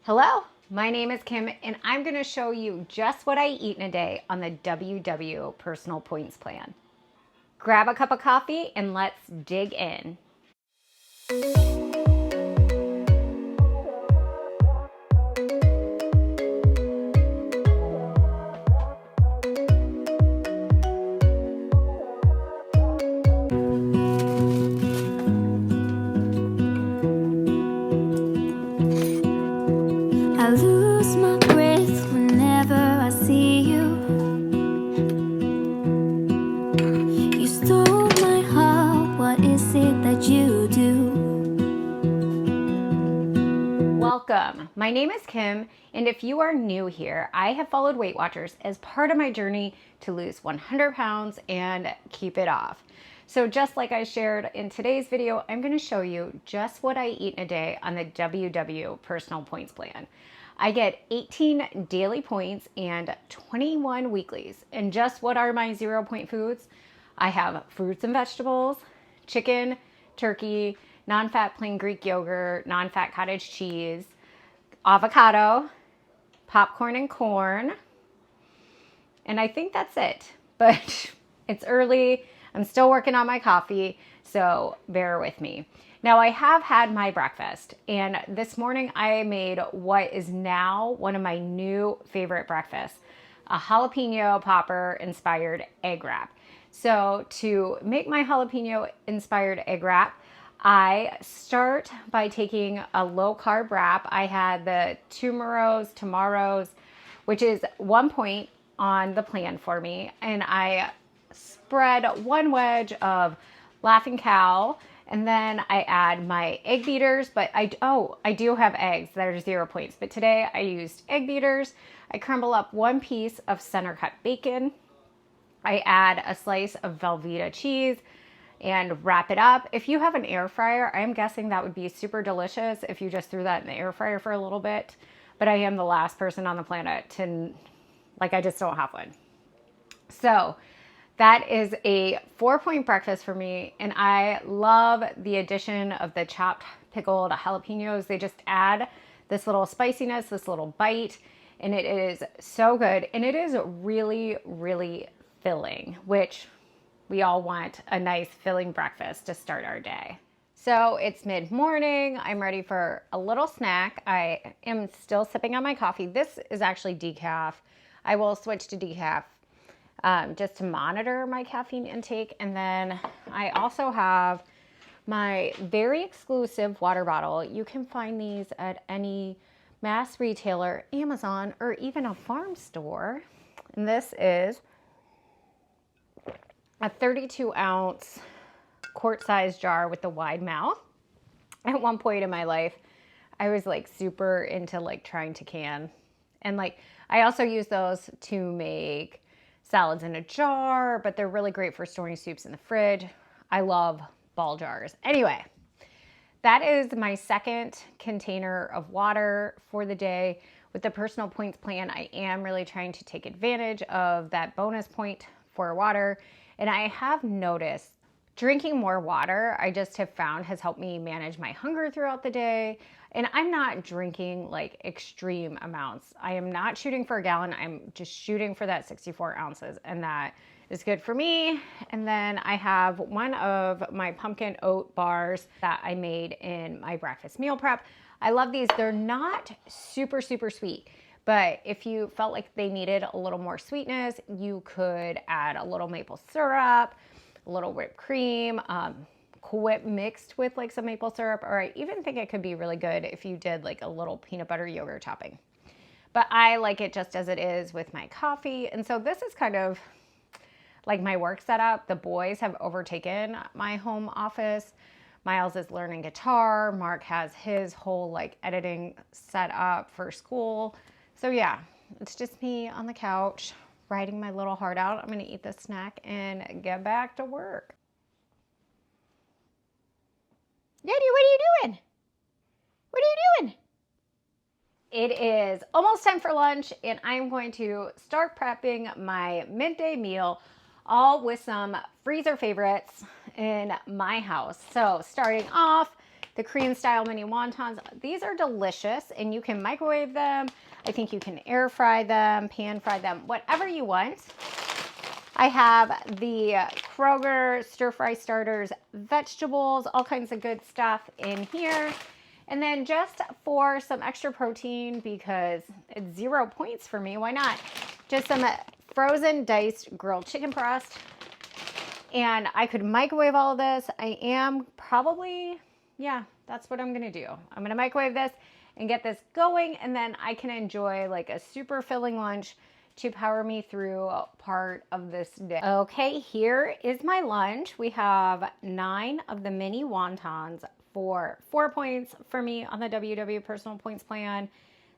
Hello, my name is Kim and I'm going to show you just what I eat in a day on the WW Personal Points Plan. Grab a cup of coffee and let's dig in. I lose my breath whenever I see you. You stole my heart, what is it that you do? Welcome, my name is Kim, and if you are new here, I have followed Weight Watchers as part of my journey to lose 100 pounds and keep it off. So just like I shared in today's video, I'm going to show you just what I eat in a day on the WW Personal Points Plan. I get 18 daily points and 21 weeklies. And just what are my 0-point foods? I have fruits and vegetables, chicken, turkey, non-fat plain Greek yogurt, non-fat cottage cheese, avocado, popcorn and corn, and I think that's it. But it's early. I'm still working on my coffee, so bear with me. Now, I have had my breakfast, and this morning I made what is now one of my new favorite breakfasts, a jalapeno popper inspired egg wrap. So to make my jalapeno inspired egg wrap, I start by taking a low carb wrap. I had the tomorrows, which is 1 point on the plan for me. And I spread one wedge of Laughing Cow, and then I add my egg beaters, but I do have eggs that are 0 points, but today I used egg beaters. I crumble up one piece of center cut bacon. I add a slice of Velveeta cheese and wrap it up. If you have an air fryer, I'm guessing that would be super delicious if you just threw that in the air fryer for a little bit. But I am the last person on the planet to, I just don't have one. So that is a 4-point breakfast for me. And I love the addition of the chopped pickled jalapenos. They just add this little spiciness, this little bite, and it is so good. And it is really, really filling, which we all want a nice filling breakfast to start our day. So it's mid-morning. I'm ready for a little snack. I am still sipping on my coffee. This is actually decaf. I will switch to decaf just to monitor my caffeine intake. And then I also have my very exclusive water bottle. You can find these at any mass retailer, Amazon, or even a farm store. And this is a 32-ounce quart-sized jar with the wide mouth. At one point in my life, I was super into trying to can. And I also use those to make salads in a jar, but they're really great for storing soups in the fridge. I love ball jars. Anyway, that is my second container of water for the day. With the Personal Points Plan, I am really trying to take advantage of that bonus point for water. And I have noticed drinking more water, I just have found has helped me manage my hunger throughout the day. And I'm not drinking extreme amounts. I am not shooting for a gallon. I'm just shooting for that 64 ounces. And that is good for me. And then I have one of my pumpkin oat bars that I made in my breakfast meal prep. I love these. They're not super, super sweet. But if you felt like they needed a little more sweetness, you could add a little maple syrup, a little whipped cream, whip mixed with some maple syrup, or I even think it could be really good if you did a little peanut butter yogurt topping. But I like it just as it is with my coffee. And so this is kind of my work setup. The boys have overtaken my home office. Miles is learning guitar. Mark has his whole editing set up for school. So yeah, it's just me on the couch, writing my little heart out. I'm gonna eat this snack and get back to work. Daddy, what are you doing? What are you doing? It is almost time for lunch, and I'm going to start prepping my midday meal, all with some freezer favorites in my house. So starting off, the Korean style mini wontons. These are delicious and you can microwave them. I think you can air fry them, pan fry them, whatever you want. I have the Kroger stir fry starters, vegetables, all kinds of good stuff in here. And then just for some extra protein, because it's 0 points for me, why not? Just some frozen diced grilled chicken breast. And I could microwave all of this. I am probably, yeah, that's what I'm gonna do. I'm gonna microwave this and get this going, and then I can enjoy like a super filling lunch to power me through part of this day. Okay, here is my lunch. We have 9 of the mini wontons for 4 points for me on the WW personal points plan,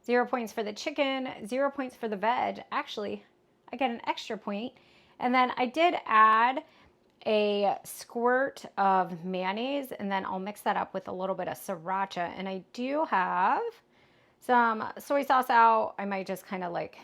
0 points for the chicken, 0 points for the veg. Actually, I get an extra point. And then I did add a squirt of mayonnaise, and then I'll mix that up with a little bit of sriracha. And I do have some soy sauce out. I might just kind of like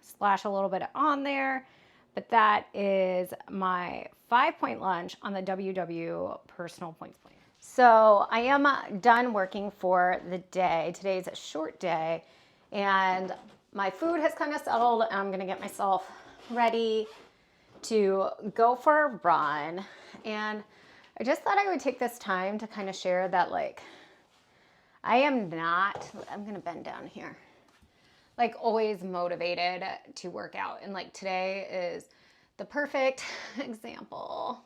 splash a little bit on there, but that is my 5-point lunch on the WW personal points plan. So I am done working for the day. Today's a short day and my food has kind of settled, and I'm gonna get myself ready to go for a run. And I just thought I would take this time to kind of share that, like, I'm gonna bend down here, like always motivated to work out. And like today is the perfect example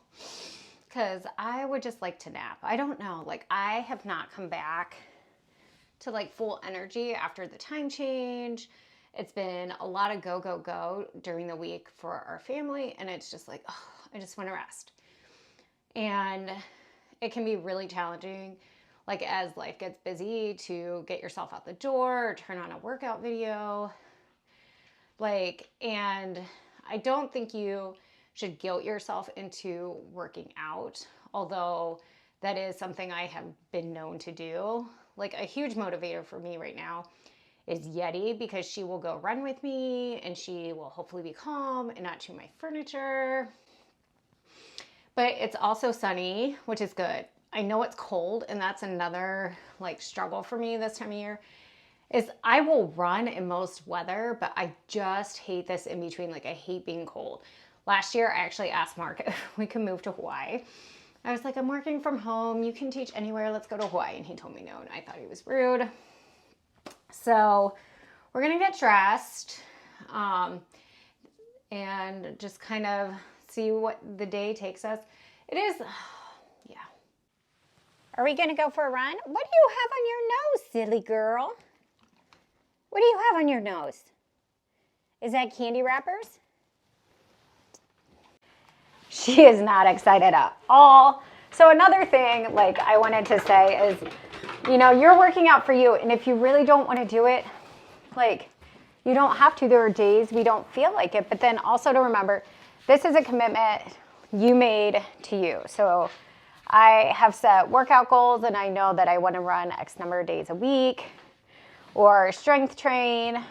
because I would just like to nap. I don't know, like I have not come back to like full energy after the time change. It's been a lot of go, go, go during the week for our family. And it's just like, oh, I just want to rest. And it can be really challenging, like as life gets busy, to get yourself out the door or turn on a workout video. Like, and I don't think you should guilt yourself into working out, although that is something I have been known to do. Like a huge motivator for me right now is Yeti, because she will go run with me and she will hopefully be calm and not chew my furniture. But it's also sunny, which is good. I know it's cold, and that's another like struggle for me this time of year, is I will run in most weather, but I just hate this in between. Like I hate being cold. Last year, I actually asked Mark if we could move to Hawaii. I was like, I'm working from home. You can teach anywhere. Let's go to Hawaii. And he told me no, and I thought he was rude. So we're gonna get dressed and just kind of see what the day takes us. It is, yeah. Are we gonna go for a run? What do you have on your nose, silly girl? What do you have on your nose? Is that candy wrappers? She is not excited at all. So another thing like I wanted to say is, you know, you're working out for you, and if you really don't want to do it, like you don't have to. There are days we don't feel like it, but then also to remember, this is a commitment you made to you. So I have set workout goals, and I know that I want to run X number of days a week or strength train,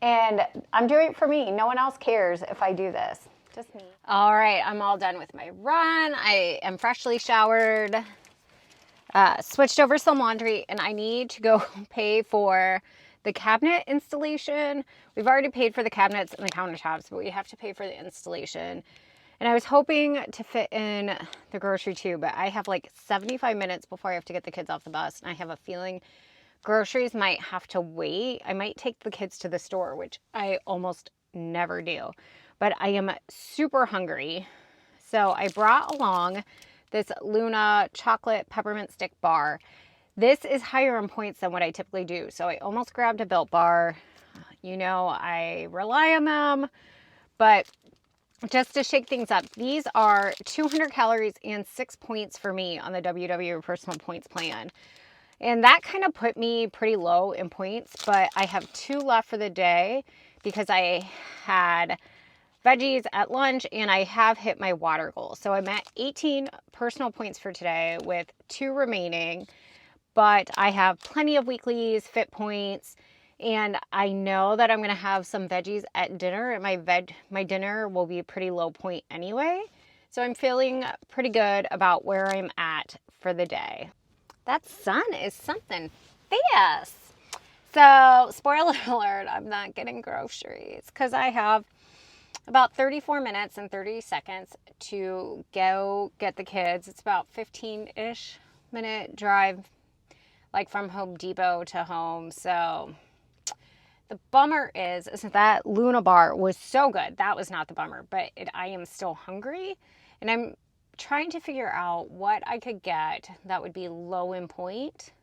and I'm doing it for me. No one else cares if I do this, just me. All right, I'm all done with my run. I am freshly showered, switched over some laundry, and I need to go pay for the cabinet installation. We've already paid for the cabinets and the countertops, but we have to pay for the installation. And I was hoping to fit in the grocery too, but I have like 75 minutes before I have to get the kids off the bus. And I have a feeling groceries might have to wait. I might take the kids to the store, which I almost never do. But I am super hungry. So I brought along this Luna chocolate peppermint stick bar. This is higher in points than what I typically do. So I almost grabbed a Built Bar. You know, I rely on them, but just to shake things up, these are 200 calories and 6 points for me on the WW personal points plan. And that kind of put me pretty low in points, but I have 2 left for the day because I had veggies at lunch and I have hit my water goal. So I'm at 18 personal points for today with 2 remaining, but I have plenty of weeklies, fit points, and I know that I'm going to have some veggies at dinner, and my dinner will be pretty low point anyway. So I'm feeling pretty good about where I'm at for the day. That sun is something fierce. So, spoiler alert, I'm not getting groceries because I have about 34 minutes and 30 seconds to go get the kids. It's about 15-ish minute drive, like from Home Depot to home. So the bummer is that Luna bar was so good. That was not the bummer, but I am still hungry, and I'm trying to figure out what I could get that would be low in point,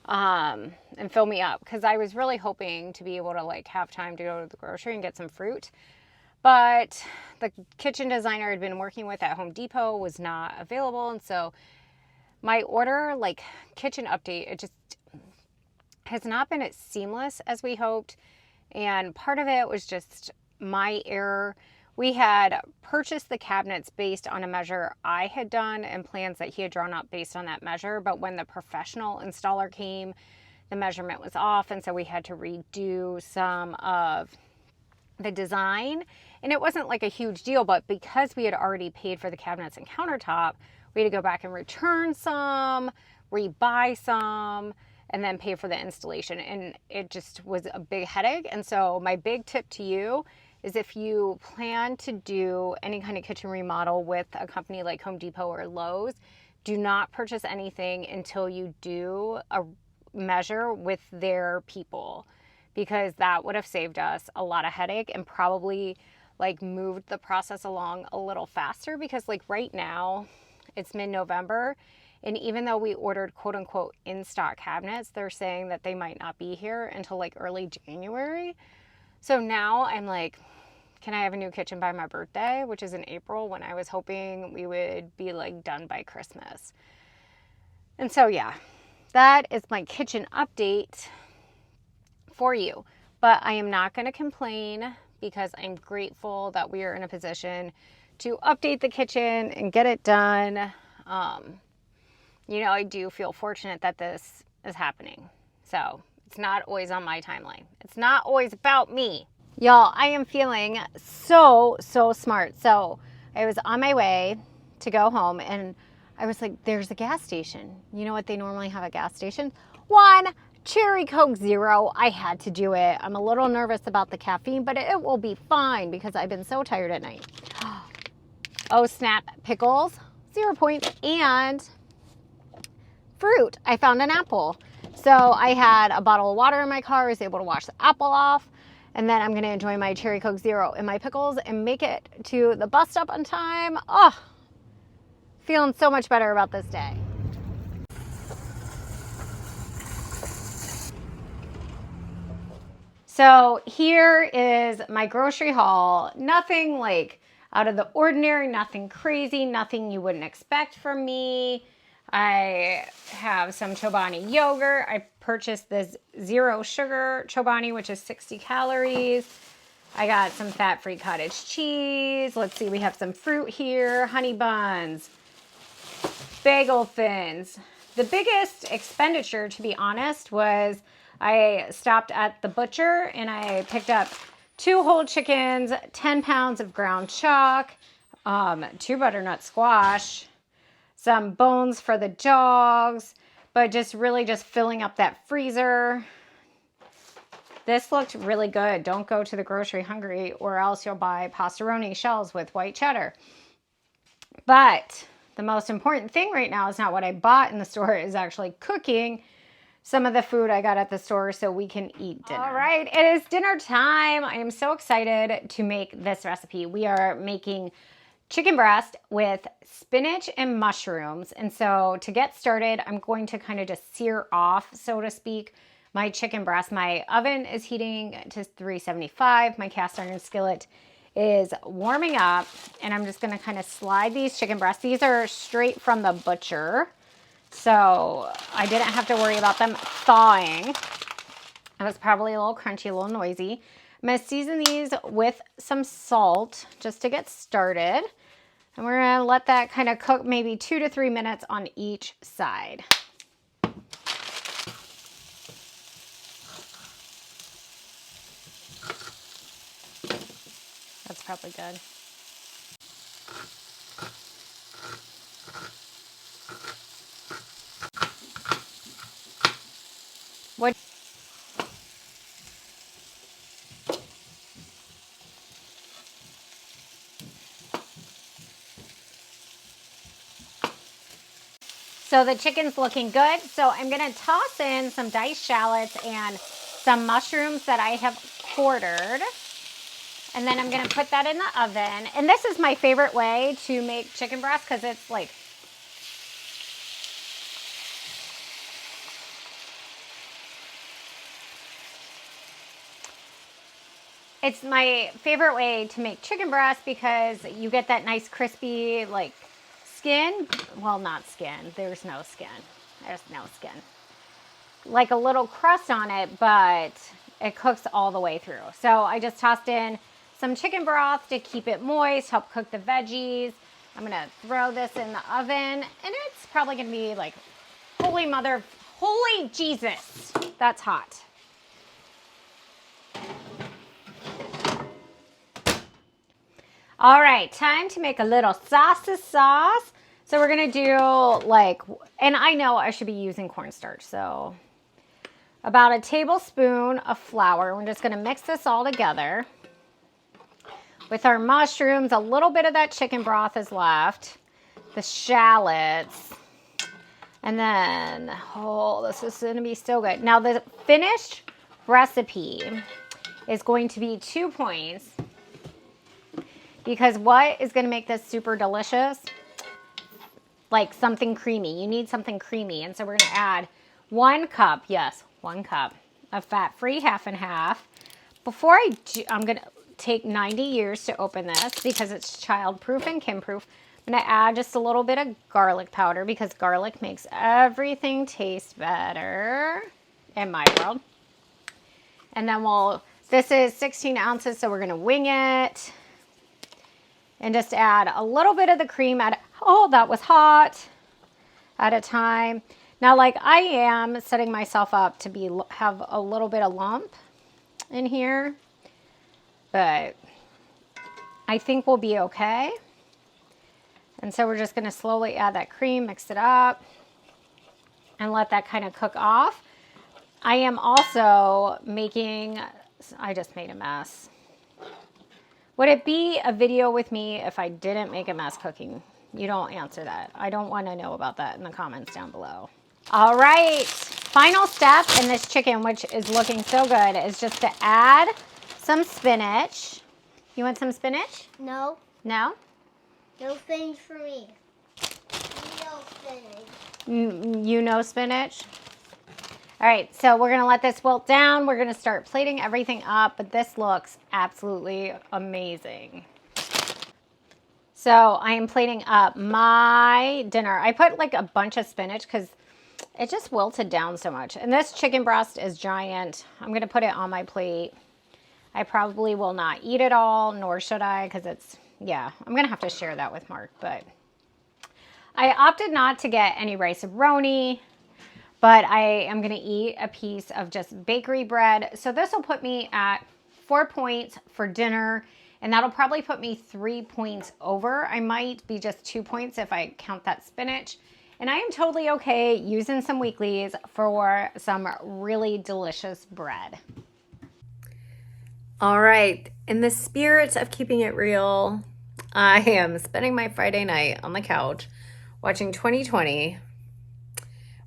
and fill me up, because I was really hoping to be able to like have time to go to the grocery and get some fruit. But the kitchen designer I'd been working with at Home Depot was not available. And so my order, like kitchen update, it just has not been as seamless as we hoped. And part of it was just my error. We had purchased the cabinets based on a measure I had done and plans that he had drawn up based on that measure. But when the professional installer came, the measurement was off. And so we had to redo some of the design. And it wasn't like a huge deal, but because we had already paid for the cabinets and countertop, we had to go back and return some, rebuy some, and then pay for the installation. And it just was a big headache. And so my big tip to you is, if you plan to do any kind of kitchen remodel with a company like Home Depot or Lowe's, do not purchase anything until you do a measure with their people, because that would have saved us a lot of headache and probably like moved the process along a little faster. Because like right now it's mid-November, and even though we ordered quote unquote in stock cabinets, they're saying that they might not be here until like early January. So now I'm like, can I have a new kitchen by my birthday, which is in April, when I was hoping we would be like done by Christmas. And so yeah, that is my kitchen update for you. But I am not going to complain, because I'm grateful that we are in a position to update the kitchen and get it done. I do feel fortunate that this is happening. So it's not always on my timeline. It's not always about me. Y'all, I am feeling so smart. So I was on my way to go home, and I was like, there's a gas station. You know what they normally have at gas stations? One Cherry Coke Zero. I had to do it. I'm a little nervous about the caffeine, but it will be fine because I've been so tired at night. Oh snap, pickles, 0 points, and fruit. I found an apple. So I had a bottle of water in my car. I was able to wash the apple off. And then I'm going to enjoy my Cherry Coke Zero and my pickles and make it to the bus stop on time. Oh, feeling so much better about this day. So here is my grocery haul. Nothing like out of the ordinary, nothing crazy, nothing you wouldn't expect from me. I have some Chobani yogurt. I purchased this 0 sugar Chobani, which is 60 calories. I got some fat-free cottage cheese. Let's see, we have some fruit here, honey buns, bagel thins. The biggest expenditure, to be honest, was I stopped at the butcher and I picked up 2 whole chickens, 10 pounds of ground chuck, 2 butternut squash, some bones for the dogs, but just really just filling up that freezer. This looked really good. Don't go to the grocery hungry, or else you'll buy pastaroni shells with white cheddar. But the most important thing right now is not what I bought in the store, is actually cooking some of the food I got at the store so we can eat dinner. All right, it is dinner time. I am so excited to make this recipe. We are making chicken breast with spinach and mushrooms. And so to get started, I'm going to kind of just sear off, so to speak, my chicken breast. My oven is heating to 375. My cast iron skillet is warming up, and I'm just going to kind of slide these chicken breasts. These are straight from the butcher, so I didn't have to worry about them thawing. It was probably a little crunchy, a little noisy. I'm going to season these with some salt just to get started. And we're going to let that kind of cook maybe 2 to 3 minutes on each side. That's probably good. So the chicken's looking good. So I'm gonna toss in some diced shallots and some mushrooms that I have quartered. And then I'm gonna put that in the oven. And this is my favorite way to make chicken breast because it's like, it's my favorite way to make chicken breast because you get that nice crispy like skin. Well, not skin, there's no skin. There's no skin. Like a little crust on it, but it cooks all the way through. So I just tossed in some chicken broth to keep it moist, help cook the veggies. I'm gonna throw this in the oven and it's probably gonna be like, holy Jesus, that's hot. All right, time to make a little salsa sauce. So we're gonna do like, and I know I should be using cornstarch, so about a tablespoon of flour. We're just gonna mix this all together. With our mushrooms, a little bit of that chicken broth is left, the shallots, and then, oh, this is gonna be so good. Now the finished recipe is going to be 2 points because what is gonna make this super delicious? Like something creamy. You need something creamy. And so we're gonna add 1 cup, yes, 1 cup of fat-free half and half. Before I'm gonna take 90 years to open this because it's child-proof and Kim-proof. I'm gonna add just a little bit of garlic powder because garlic makes everything taste better in my world. And then this is 16 ounces, so we're gonna wing it. And just add a little bit of the cream oh, that was hot, at a time. Now, like I am setting myself up to have a little bit of lump in here, but I think we'll be okay. And so we're just gonna slowly add that cream, mix it up, and let that kind of cook off. I am also I just made a mess. Would it be a video with me if I didn't make a mess cooking? You don't answer that. I don't want to know about that in the comments down below. All right, final step in this chicken, which is looking so good, is just to add some spinach. You want some spinach? No. No? No spinach for me. No spinach. You know spinach? All right, so we're gonna let this wilt down. We're gonna start plating everything up, but this looks absolutely amazing. So I am plating up my dinner. I put like a bunch of spinach because it just wilted down so much. And this chicken breast is giant. I'm gonna put it on my plate. I probably will not eat it all, nor should I, because I'm gonna have to share that with Mark, but I opted not to get any rice-a-roni. But I am gonna eat a piece of just bakery bread. So this will put me at 4 points for dinner, and that'll probably put me 3 points over. I might be just 2 points if I count that spinach. And I am totally okay using some weeklies for some really delicious bread. All right, in the spirit of keeping it real, I am spending my Friday night on the couch watching 2020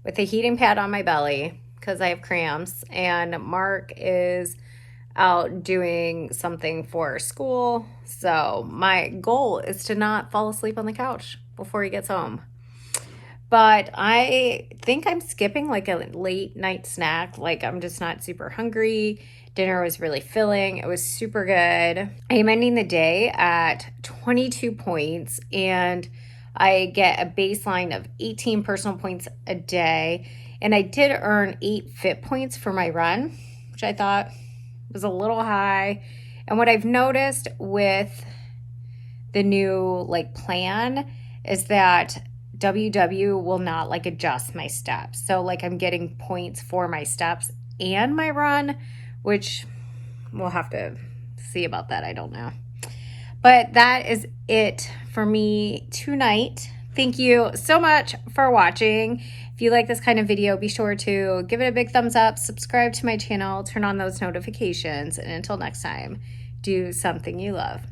with a heating pad on my belly because I have cramps, and Mark is out doing something for school. So my goal is to not fall asleep on the couch before he gets home. But I think I'm skipping like a late night snack. Like I'm just not super hungry. Dinner was really filling. It was super good. I am ending the day at 22 points, and I get a baseline of 18 personal points a day. And I did earn 8 fit points for my run, which I thought was a little high. And what I've noticed with the new plan is that WW will not adjust my steps. So I'm getting points for my steps and my run, which we'll have to see about that. I don't know. But that is it for me tonight. Thank you so much for watching. If you like this kind of video, be sure to give it a big thumbs up, subscribe to my channel, turn on those notifications, and until next time, do something you love.